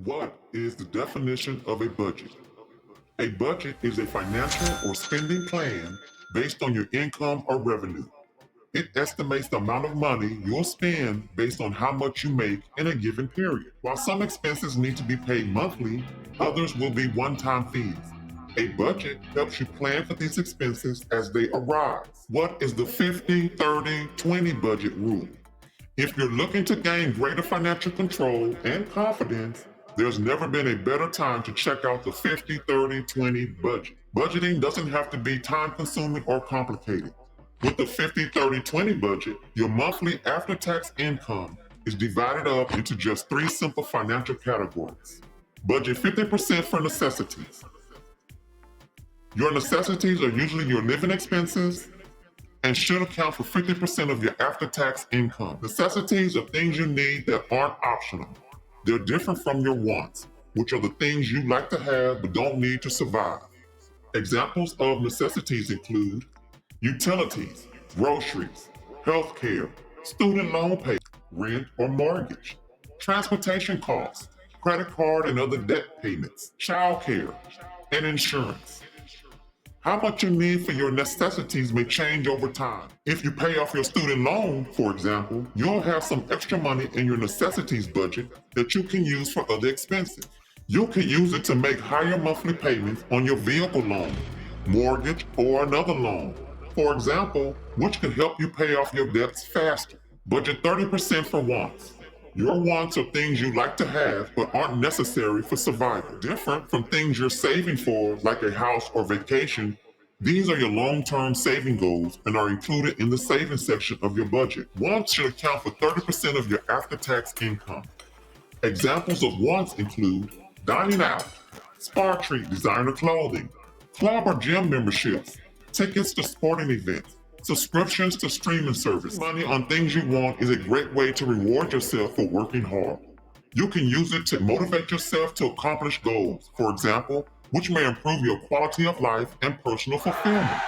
What is the definition of a budget? A budget is a financial or spending plan based on your income or revenue. It estimates the amount of money you'll spend based on how much you make in a given period. While some expenses need to be paid monthly, others will be one-time fees. A budget helps you plan for these expenses as they arise. What is the 50-30-20 budget rule? If you're looking to gain greater financial control and confidence, there's never been a better time to check out the 50-30-20 budget. Budgeting doesn't have to be time consuming or complicated. With the 50-30-20 budget, your monthly after tax income is divided up into just three simple financial categories. Budget 50% for necessities. Your necessities are usually your living expenses, and should account for 50% of your after-tax income. Necessities are things you need that aren't optional. They're different from your wants, which are the things you like to have but don't need to survive. Examples of necessities include utilities, groceries, healthcare, student loan pay, rent or mortgage, transportation costs, credit card and other debt payments, childcare, and insurance. How much you need for your necessities may change over time. If you pay off your student loan, for example, you'll have some extra money in your necessities budget that you can use for other expenses. You can use it to make higher monthly payments on your vehicle loan, mortgage, or another loan, for example, which could help you pay off your debts faster. Budget 30% for wants. Your wants are things you like to have but aren't necessary for survival. Different from things you're saving for, like a house or vacation, these are your long-term saving goals and are included in the savings section of your budget. Wants should account for 30% of your after-tax income. Examples of wants include dining out, spa treat designer clothing, club or gym memberships, tickets to sporting events, subscriptions to streaming service. Money on things you want is a great way to reward yourself for working hard. You can use it to motivate yourself to accomplish goals, for example, which may improve your quality of life and personal fulfillment.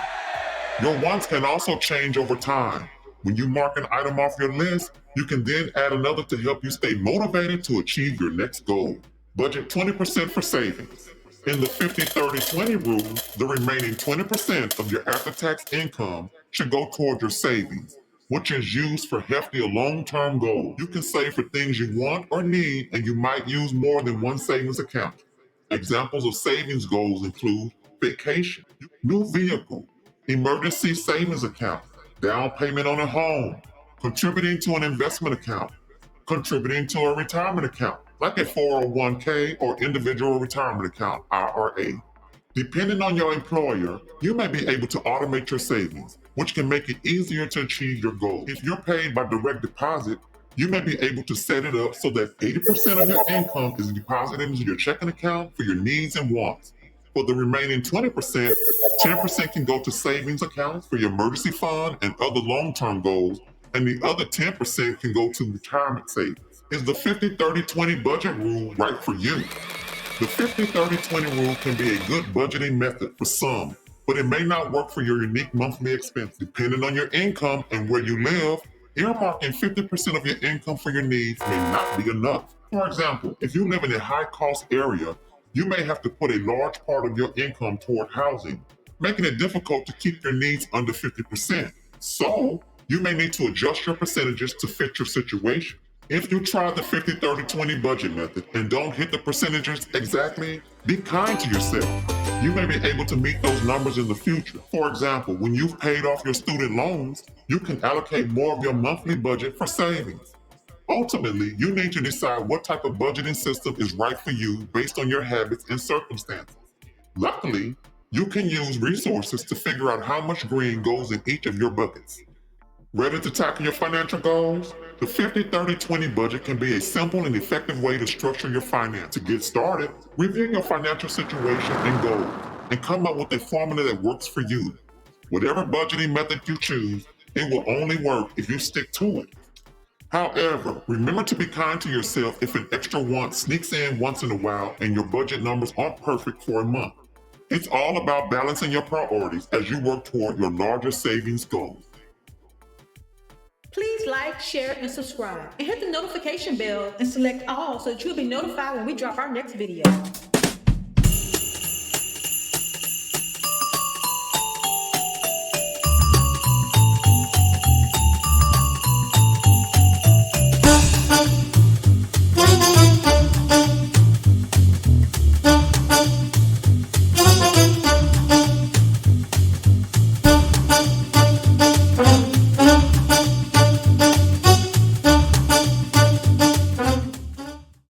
Your wants can also change over time. When you mark an item off your list, you can then add another to help you stay motivated to achieve your next goal. Budget 20% for savings. In the 50-30-20 rule, the remaining 20% of your after-tax income should go toward your savings, which is used for heftier long-term goals. You can save for things you want or need, and you might use more than one savings account. Examples of savings goals include vacation, new vehicle, emergency savings account, down payment on a home, contributing to an investment account, contributing to a retirement account, like a 401k or individual retirement account, IRA. Depending on your employer, you may be able to automate your savings, which can make it easier to achieve your goals. If you're paid by direct deposit, you may be able to set it up so that 80% of your income is deposited into your checking account for your needs and wants. For the remaining 20%, 10% can go to savings accounts for your emergency fund and other long-term goals, and the other 10% can go to retirement savings. Is the 50-30-20 budget rule right for you? The 50-30-20 rule can be a good budgeting method for some, but it may not work for your unique monthly expense. Depending on your income and where you live, earmarking 50% of your income for your needs may not be enough. For example, if you live in a high-cost area, you may have to put a large part of your income toward housing, making it difficult to keep your needs under 50%. So, you may need to adjust your percentages to fit your situation. If you try the 50-30-20 budget method and don't hit the percentages exactly, be kind to yourself. You may be able to meet those numbers in the future. For example, when you've paid off your student loans, you can allocate more of your monthly budget for savings. Ultimately, you need to decide what type of budgeting system is right for you based on your habits and circumstances. Luckily, you can use resources to figure out how much green goes in each of your buckets. Ready to tackle your financial goals? The 50-30-20 budget can be a simple and effective way to structure your finance. To get started, review your financial situation and goals, and come up with a formula that works for you. Whatever budgeting method you choose, it will only work if you stick to it. However, remember to be kind to yourself if an extra want sneaks in once in a while and your budget numbers aren't perfect for a month. It's all about balancing your priorities as you work toward your larger savings goals. Please like, share, and subscribe. And hit the notification bell and select all so that you'll be notified when we drop our next video.